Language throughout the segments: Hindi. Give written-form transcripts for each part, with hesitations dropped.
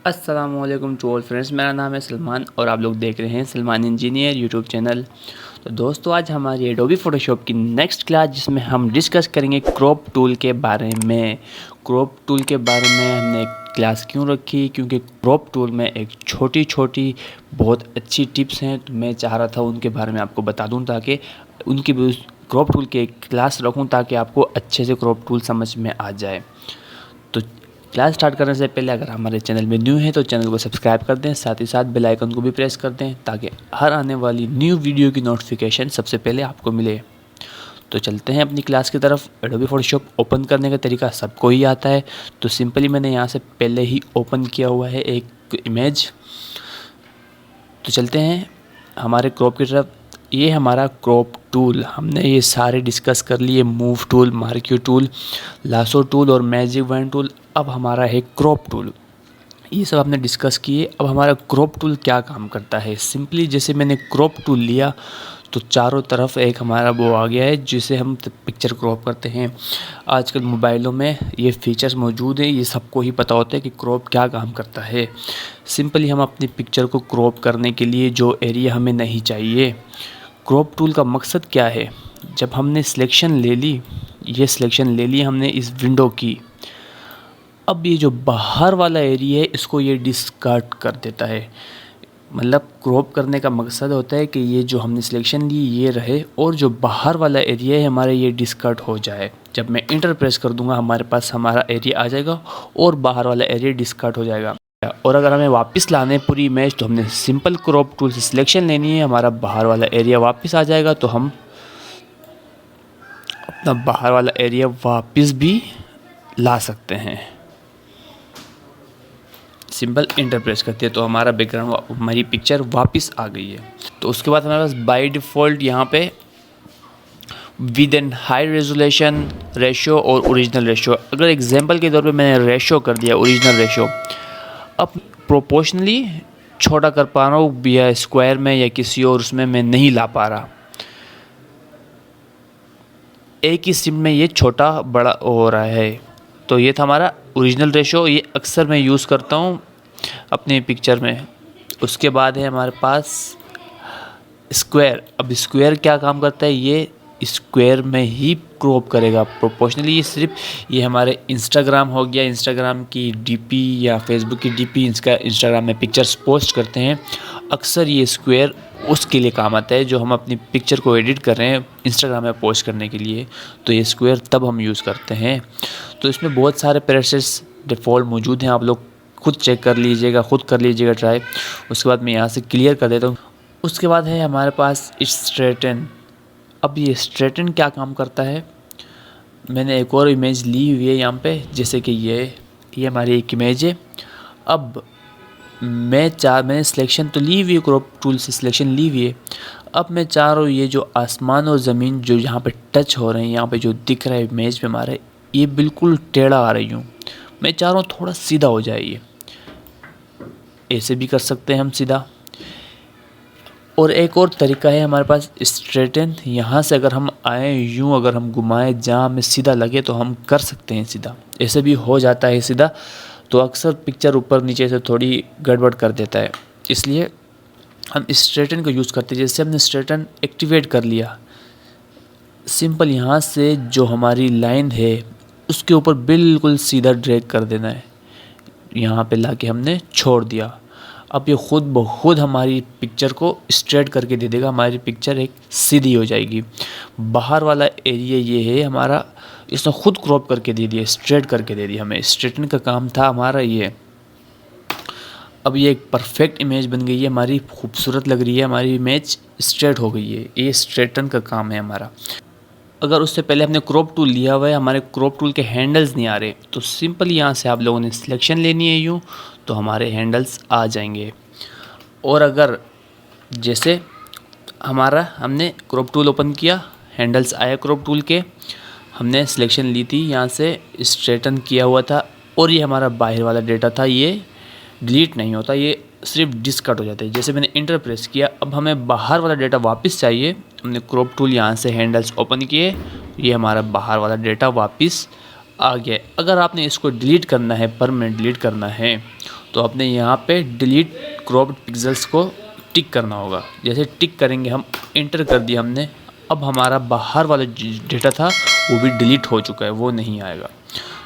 अस्सलामुअलैकुम टू ऑल फ्रेंड्स, मेरा नाम है सलमान और आप लोग देख रहे हैं सलमान इंजीनियर यूट्यूब चैनल। तो दोस्तों, आज हमारी एडोबी फ़ोटोशॉप की नेक्स्ट क्लास जिसमें हम डिस्कस करेंगे क्रॉप टूल के बारे में। क्रॉप टूल के बारे में हमने एक क्लास क्यों रखी, क्योंकि क्रॉप टूल में एक छोटी छोटी बहुत अच्छी टिप्स हैं, तो मैं चाह रहा था उनके बारे में आपको बता दूं ताकि उनकी भी क्रॉप टूल की एक क्लास रखूं ताकि आपको अच्छे से क्रॉप टूल समझ में आ जाए। तो क्लास स्टार्ट करने से पहले अगर हमारे चैनल में न्यू है तो चैनल को सब्सक्राइब कर दें, साथ ही साथ बेल आइकन को भी प्रेस कर दें ताकि हर आने वाली न्यू वीडियो की नोटिफिकेशन सबसे पहले आपको मिले। तो चलते हैं अपनी क्लास की तरफ। एडोबी फोटोशॉप ओपन करने का तरीका सबको ही आता है, तो सिंपली मैंने यहाँ से पहले ही ओपन किया हुआ है एक इमेज। तो चलते हैं हमारे क्रॉप की तरफ। ये हमारा क्रॉप टूल, हमने ये सारे डिस्कस कर लिए, move tool, marquee tool, lasso tool और मैजिक वैन टूल। अब हमारा है क्रॉप टूल, ये सब हमने डिस्कस किए। अब हमारा क्रॉप टूल क्या काम करता है, सिंपली जैसे मैंने क्रॉप टूल लिया तो चारों तरफ एक हमारा वो आ गया है जिसे हम पिक्चर क्रॉप करते हैं। आजकल मोबाइलों में ये फीचर्स मौजूद हैं, ये सबको ही पता होता है कि क्रॉप क्या काम करता है। सिंपली हम अपनी पिक्चर को क्रॉप करने के लिए जो एरिया हमें नहीं चाहिए, क्रॉप टूल का मकसद क्या है, जब हमने सिलेक्शन ले ली, ये सिलेक्शन ले ली हमने इस विंडो की, अब ये जो बाहर वाला एरिया है इसको ये डिस्कार्ड कर देता है। मतलब क्रॉप करने का मकसद होता है कि ये जो हमने सिलेक्शन ली ये रहे और जो बाहर वाला एरिया है हमारा ये डिस्कार्ड हो जाए। जब मैं इंटर प्रेस कर दूंगा हमारे पास हमारा एरिया आ जाएगा और बाहर वाला एरिया डिस्कार्ड हो जाएगा। और अगर हमें वापस लाने पूरी इमेज तो हमने सिंपल क्रॉप टूल से सिलेक्शन लेनी है, हमारा बाहर वाला एरिया वापस आ जाएगा, तो हम अपना बाहर वाला एरिया वापस भी ला सकते हैं। सिंपल इंटर प्रेस करते हैं तो हमारा बैकग्राउंड, हमारी पिक्चर वापस आ गई है। तो उसके बाद हमारे पास बाय डिफ़ॉल्ट यहाँ पे with an high resolution ratio और ओरिजिनल रेशो, अगर एग्जांपल के तौर पे मैंने रेशो कर दिया ओरिजिनल रेशो, अब प्रोपोर्शनली छोटा कर पा रहा हूँ या स्क्वायर में या किसी और उसमें मैं नहीं ला पा रहा, एक ही सिम में ये छोटा बड़ा हो रहा है। तो ये था हमारा ओरिजिनल रेशो, ये अक्सर मैं यूज़ करता हूँ अपने पिक्चर में। उसके बाद है हमारे पास स्क्वायर। अब स्क्वायर क्या काम करता है, ये स्क्वायर में ही क्रॉप करेगा प्रोपोर्शनली। ये सिर्फ ये हमारे इंस्टाग्राम हो गया, इंस्टाग्राम की डीपी या फेसबुक की डीपी, इंस्टाग्राम में पिक्चर्स पोस्ट करते हैं, अक्सर ये स्क्वायर उसके लिए काम आता है जो हम अपनी पिक्चर को एडिट कर रहे हैं इंस्टाग्राम में पोस्ट करने के लिए, तो ये स्क्वायर तब हम यूज़ करते हैं। तो इसमें बहुत सारे प्रेसेस डिफ़ॉल्ट मौजूद हैं, आप लोग खुद चेक कर लीजिएगा, खुद कर लीजिएगा ट्राई। उसके बाद मैं यहाँ से क्लियर कर देता हूँ। उसके बाद है हमारे पास स्ट्रेटन। अब ये स्ट्रेटन क्या काम करता है, मैंने एक और इमेज ली हुई है यहाँ पे, जैसे कि ये हमारी एक इमेज है। अब मैंने सिलेक्शन तो ली हुई है, क्रॉप टूल से सिलेक्शन ली हुई है। अब मैं चाह रहा हूँ ये जो आसमान और ज़मीन जो यहाँ पे टच हो रहे हैं, यहाँ पे जो दिख रहा है इमेज में हमारे, ये बिल्कुल टेढ़ा आ रही हूँ, मैं चाह रहा हूँ थोड़ा सीधा हो जाए। ये ऐसे भी कर सकते हैं हम सीधा। और एक और तरीका है हमारे पास स्ट्रेटन, यहाँ से अगर हम आए यूँ, अगर हम घुमाएं जहाँ हमें सीधा लगे तो हम कर सकते हैं सीधा, ऐसे भी हो जाता है सीधा। तो अक्सर पिक्चर ऊपर नीचे से थोड़ी गड़बड़ कर देता है, इसलिए हम स्ट्रेटन को यूज़ करते हैं। जैसे हमने स्ट्रेटन एक्टिवेट कर लिया, सिंपल यहाँ से जो हमारी लाइन है उसके ऊपर बिल्कुल सीधा ड्रैग कर देना है, यहाँ पे लाके हमने छोड़ दिया। अब ये खुद ब खुद हमारी पिक्चर को स्ट्रेट करके दे देगा, हमारी पिक्चर एक सीधी हो जाएगी। बाहर वाला एरिया ये है हमारा, इसने खुद क्रॉप करके दे दिया, स्ट्रेट करके दे दिया हमें। स्ट्रेटन का काम था हमारा ये। अब ये एक परफेक्ट इमेज बन गई है हमारी, खूबसूरत लग रही है हमारी इमेज, स्ट्रेट हो गई है। ये स्ट्रेटन का काम है हमारा। अगर उससे पहले हमने क्रॉप टूल लिया हुआ है, हमारे क्रॉप टूल के हैंडल्स नहीं आ रहे, तो सिंपल यहाँ से आप लोगों ने सिलेक्शन लेनी है यूँ, तो हमारे हैंडल्स आ जाएंगे। और अगर जैसे हमने क्रॉप टूल ओपन किया, हैंडल्स आया क्रॉप टूल के, हमने सिलेक्शन ली थी, यहाँ से स्ट्रेटन किया हुआ था, और ये हमारा बाहर वाला डेटा था, ये डिलीट नहीं होता, ये सिर्फ डिस्कट हो जाते हैं। जैसे मैंने इंटर प्रेस किया, अब हमें बाहर वाला डेटा वापस चाहिए, हमने क्रॉप टूल यहाँ से हैंडल्स ओपन किए, ये हमारा बाहर वाला डेटा वापस आ गया। अगर आपने इसको डिलीट करना है, परमानेंट डिलीट करना है, तो अपने यहाँ पे डिलीट क्रॉप्ड पिक्सेल्स को टिक करना होगा। जैसे टिक करेंगे हम, एंटर कर दिया हमने, अब हमारा बाहर वाला डेटा था वो भी डिलीट हो चुका है, वो नहीं आएगा।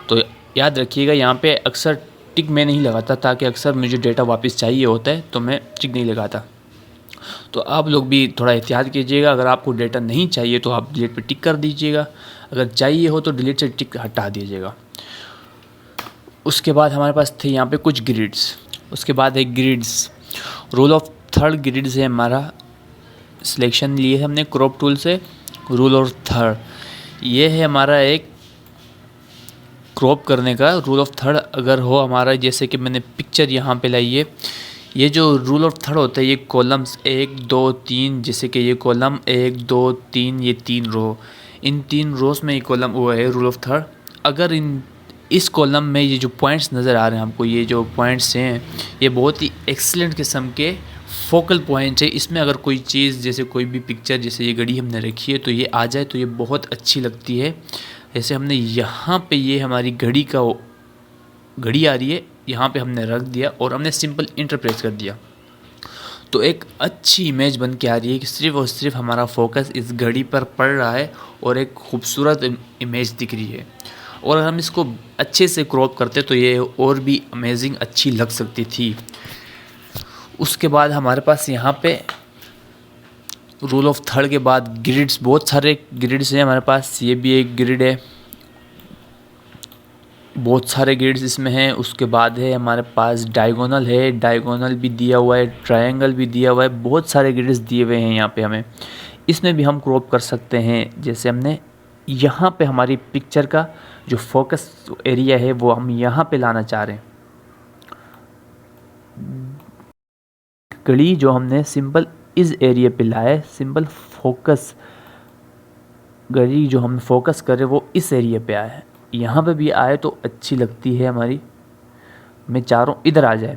तो याद रखिएगा, यहाँ पे अक्सर टिक मैं नहीं लगाता, ताकि अक्सर मुझे डेटा वापस चाहिए होता है तो मैं टिक नहीं लगाता। तो आप लोग भी थोड़ा एहतियात कीजिएगा, अगर आपको डेटा नहीं चाहिए तो आप डिलीट पे टिक कर दीजिएगा, अगर चाहिए हो तो डिलीट से टिक हटा दीजिएगा। उसके बाद हमारे पास थे यहाँ पे कुछ ग्रिड्स। उसके बाद है grids, rule of third grids है हमारा, सिलेक्शन लिए है हमने क्रॉप टूल से। रूल ऑफ थर्ड ये है हमारा एक क्रॉप करने का रूल ऑफ थर्ड अगर हो हमारा, जैसे कि मैंने पिक्चर यहाँ पे लाई है, ये जो रूल ऑफ थर्ड होता है ये कॉलम्स 1 2 3, जैसे कि ये कॉलम 1 2 3, ये 3 रो, इन 3 रोज में ये कॉलम वो है रूल ऑफ थर्ड। अगर इस कॉलम में ये जो पॉइंट्स नज़र आ रहे हैं हमको, ये जो पॉइंट्स हैं ये बहुत ही एक्सीलेंट किस्म के फोकल पॉइंट्स है। इसमें अगर कोई चीज़, जैसे कोई भी पिक्चर, जैसे ये घड़ी हमने रखी है तो ये आ जाए तो ये बहुत अच्छी लगती है। जैसे हमने यहाँ पे ये हमारी घड़ी आ रही है, यहाँ पे हमने रख दिया और हमने सिंपल इंटर प्रेस कर दिया, तो एक अच्छी इमेज बन के आ रही है कि सिर्फ और सिर्फ हमारा फोकस इस घड़ी पर पड़ रहा है और एक खूबसूरत इमेज दिख रही है। और अगर हम इसको अच्छे से क्रॉप करते तो ये और भी अमेजिंग अच्छी लग सकती थी। उसके बाद हमारे पास यहाँ पे रूल ऑफ थर्ड के बाद ग्रिड्स, बहुत सारे ग्रिड्स हैं हमारे पास, ये भी एक ग्रिड है, बहुत सारे ग्रिड्स इसमें हैं। उसके बाद है हमारे पास डायगोनल है, डायगोनल भी दिया हुआ है, ट्रायंगल भी दिया हुआ है, बहुत सारे ग्रिड्स दिए हुए हैं यहाँ पे हमें। इसमें भी हम क्रॉप कर सकते हैं, जैसे हमने यहाँ पे हमारी पिक्चर का जो फोकस एरिया है वो हम यहाँ पे लाना चाह रहे हैं। घड़ी जो हमने सिंपल इस एरिया पे लाए, सिंपल फोकस घड़ी जो हम फोकस कर रहे वो इस एरिया पे आया है, यहाँ पे भी आए तो अच्छी लगती है हमारी। मैं चाह रहा हूँ इधर आ जाए,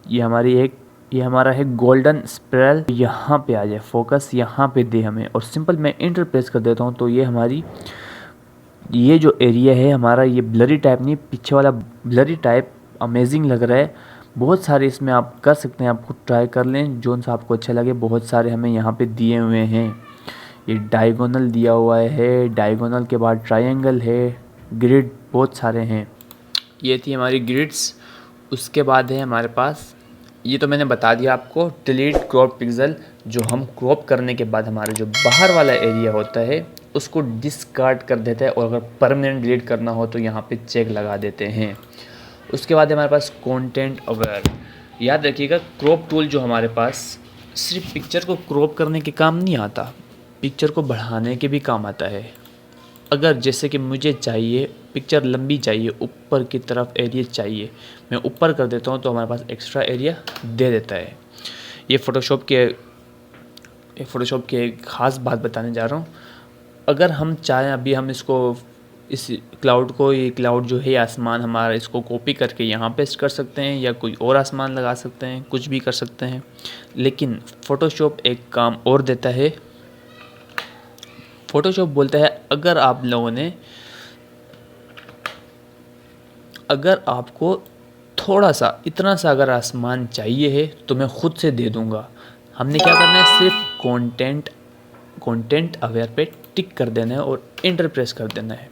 ये हमारा है गोल्डन स्पिरल, यहाँ पे आ जाए, फोकस यहाँ पे दे हमें, और सिंपल मैं इंटर प्रेस कर देता हूँ तो ये हमारी ये जो एरिया है हमारा, ये ब्लरी टाइप नहीं, पीछे वाला ब्लरी टाइप अमेजिंग लग रहा है। बहुत सारे इसमें आप कर सकते हैं, आप खुद ट्राई कर लें जो सा आपको अच्छा लगे। बहुत सारे हमें यहाँ पे दिए हुए हैं, ये डायगोनल दिया हुआ है, डायगोनल के बाद ट्रायंगल है, ग्रिड बहुत सारे हैं। ये थी हमारी ग्रिड्स। उसके बाद है हमारे पास, ये तो मैंने बता दिया आपको, डिलीट क्रॉप पिक्सल, जो हम क्रॉप करने के बाद हमारा जो बाहर वाला एरिया होता है उसको डिस्कार्ड कर देता है, और अगर परमानेंट डिलीट करना हो तो यहाँ पे चेक लगा देते हैं। उसके बाद हमारे पास कंटेंट अवेयर। याद रखिएगा, क्रॉप टूल जो हमारे पास सिर्फ पिक्चर को क्रॉप करने के काम नहीं आता, पिक्चर को बढ़ाने के भी काम आता है। अगर जैसे कि मुझे चाहिए पिक्चर लंबी चाहिए, ऊपर की तरफ एरिया चाहिए, मैं ऊपर कर देता हूँ तो हमारे पास एक्स्ट्रा एरिया दे देता है। ये फ़ोटोशॉप के एक ख़ास बात बताने जा रहा हूँ। अगर हम चाहें, अभी हम इसको इस क्लाउड को, ये क्लाउड जो है आसमान हमारा, इसको कॉपी करके यहाँ पेस्ट कर सकते हैं या कोई और आसमान लगा सकते हैं, कुछ भी कर सकते हैं। लेकिन फ़ोटोशॉप एक काम और देता है। फ़ोटोशॉप बोलता है अगर आपको थोड़ा सा, इतना सा अगर आसमान चाहिए है तो मैं ख़ुद से दे दूँगा। हमने क्या करना है, सिर्फ कंटेंट अवेयर पे टिक कर देना है और इंटर प्रेस कर देना है।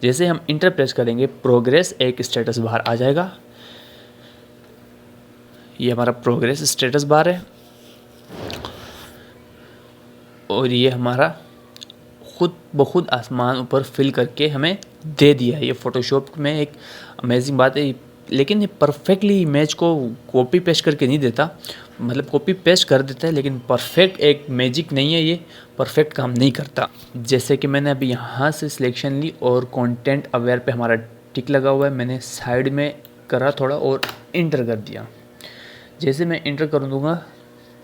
जैसे हम इंटर प्रेस करेंगे, प्रोग्रेस एक स्टेटस बार आ जाएगा। ये हमारा प्रोग्रेस स्टेटस बार है, और ये हमारा खुद ब खुद आसमान ऊपर फिल करके हमें दे दिया है। ये फ़ोटोशॉप में एक अमेजिंग बात है, लेकिन ये परफेक्टली इमेज को कॉपी पेस्ट करके नहीं देता, मतलब कॉपी पेस्ट कर देता है, लेकिन परफेक्ट एक मैजिक नहीं है, ये परफेक्ट काम नहीं करता। जैसे कि मैंने अभी यहाँ से सिलेक्शन ली और कंटेंट अवेयर पे हमारा टिक लगा हुआ है, मैंने साइड में करा थोड़ा और इंटर कर दिया। जैसे मैं इंटर कर दूँगा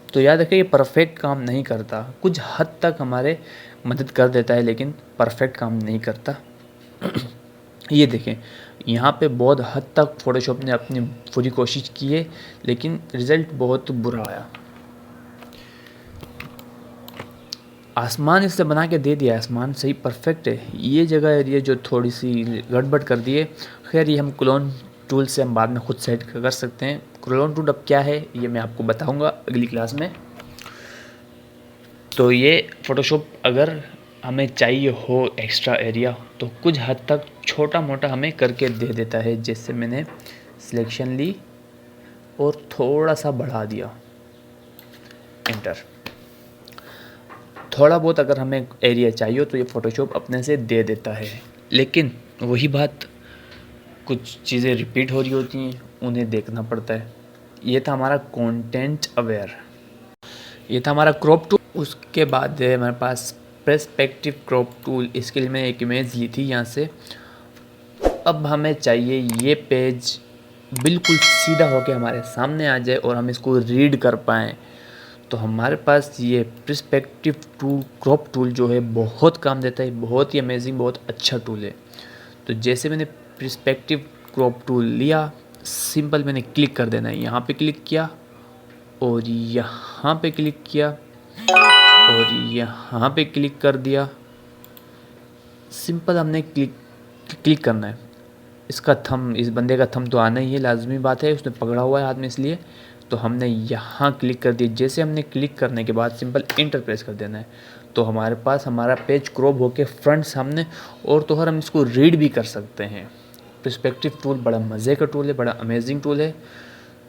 तो याद रखिए ये परफेक्ट काम नहीं करता, कुछ हद तक हमारे मदद कर देता है लेकिन परफेक्ट काम नहीं करता। ये देखें, यहाँ पे बहुत हद तक फ़ोटोशॉप ने अपनी पूरी कोशिश की है, लेकिन रिज़ल्ट बहुत बुरा आया। आसमान इससे बना के दे दिया, आसमान सही परफेक्ट है। ये जगह एरिया जो थोड़ी सी गड़बड़ कर दी है, खैर ये हम क्लोन टूल से हम बाद में खुद सेट कर सकते हैं। क्रेयॉन टूल अब क्या है ये मैं आपको बताऊंगा अगली क्लास में। तो ये फ़ोटोशॉप अगर हमें चाहिए हो एक्स्ट्रा एरिया तो कुछ हद तक छोटा मोटा हमें करके दे देता है। जैसे मैंने सिलेक्शन ली और थोड़ा सा बढ़ा दिया, एंटर। थोड़ा बहुत अगर हमें एरिया चाहिए तो ये फ़ोटोशॉप अपने से दे देता है। लेकिन वही बात, कुछ चीज़ें रिपीट हो रही होती हैं, उन्हें देखना पड़ता है। ये था हमारा कंटेंट अवेयर, ये था हमारा क्रॉप टूल। उसके बाद है हमारे पास पर्सपेक्टिव क्रॉप टूल। इसके लिए मैं एक इमेज ली थी यहाँ से। अब हमें चाहिए ये पेज बिल्कुल सीधा होकर हमारे सामने आ जाए और हम इसको रीड कर पाएँ। तो हमारे पास ये पर्सपेक्टिव टूल, क्रॉप टूल जो है बहुत काम देता है, बहुत ही अमेजिंग, बहुत अच्छा टूल है। तो जैसे मैंने पर्सपेक्टिव क्रॉप टूल लिया, सिंपल मैंने क्लिक कर देना है। यहाँ पे क्लिक किया और यहाँ पे क्लिक किया और यहाँ पे क्लिक कर दिया। सिंपल हमने क्लिक करना है। इसका थंब, इस बंदे का थंब तो आना ही है, लाजमी बात है, उसने पकड़ा हुआ है हाथ में, इसलिए तो हमने यहाँ क्लिक कर दिया। जैसे हमने क्लिक करने के बाद सिंपल इंटर प्रेस कर देना है। तो हमारे पास हमारा पेज क्रॉप होके फ्रंट सामने, और तो हम इसको रीड भी कर सकते हैं। पर्सपेक्टिव टूल बड़ा मज़े का टूल है, बड़ा अमेजिंग टूल है।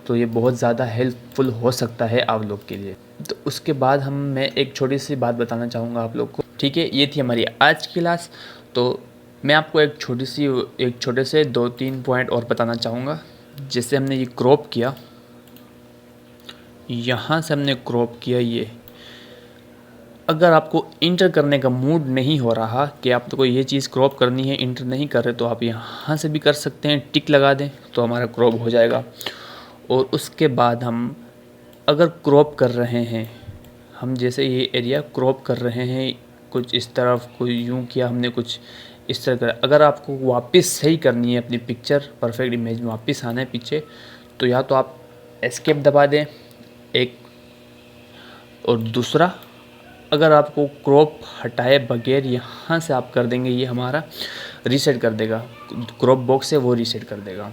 तो ये बहुत ज़्यादा हेल्पफुल हो सकता है आप लोग के लिए। तो उसके बाद मैं एक छोटी सी बात बताना चाहूँगा आप लोग को। ठीक है, ये थी हमारी आज की क्लास। तो मैं आपको एक छोटे से 2-3 पॉइंट और बताना चाहूँगा। जैसे हमने ये क्रॉप किया, यहाँ से हमने क्रॉप किया ये। अगर आपको इंटर करने का मूड नहीं हो रहा कि आपको ये चीज़ क्रॉप करनी है, इंटर नहीं कर रहे, तो आप यहाँ से भी कर सकते हैं, टिक लगा दें तो हमारा क्रॉप हो जाएगा। और उसके बाद हम अगर क्रॉप कर रहे हैं, हम जैसे ये एरिया क्रॉप कर रहे हैं, कुछ इस तरफ, कोई यूँ किया हमने, कुछ इस तरह का। अगर आपको वापस सही करनी है अपनी पिक्चर, परफेक्ट इमेज में वापस आना है पीछे, तो या तो आप एस्केप दबा दें एक, और दूसरा अगर आपको क्रॉप हटाए बगैर यहाँ से आप कर देंगे, ये हमारा रीसेट कर देगा, क्रॉप बॉक्स है वो रीसेट कर देगा।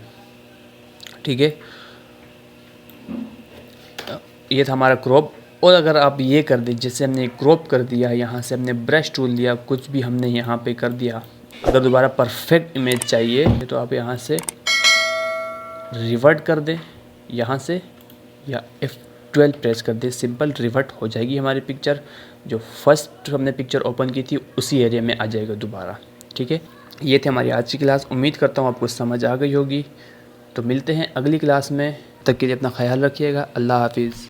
ठीक है, ये था हमारा क्रॉप। और अगर आप ये कर दें, जैसे हमने क्रॉप कर दिया, यहाँ से हमने ब्रश टूल लिया, कुछ भी हमने यहाँ पे कर दिया, अगर दोबारा परफेक्ट इमेज चाहिए तो आप यहाँ से रिवर्ट कर दें यहाँ से, या F12 प्रेस कर दें, सिंपल रिवर्ट हो जाएगी हमारी पिक्चर। जो फर्स्ट हमने पिक्चर ओपन की थी उसी एरिया में आ जाएगा दोबारा। ठीक है, ये थी हमारी आज की क्लास। उम्मीद करता हूँ आपको समझ आ गई होगी। तो मिलते हैं अगली क्लास में, तब तक के लिए अपना ख्याल रखिएगा। अल्लाह हाफिज़।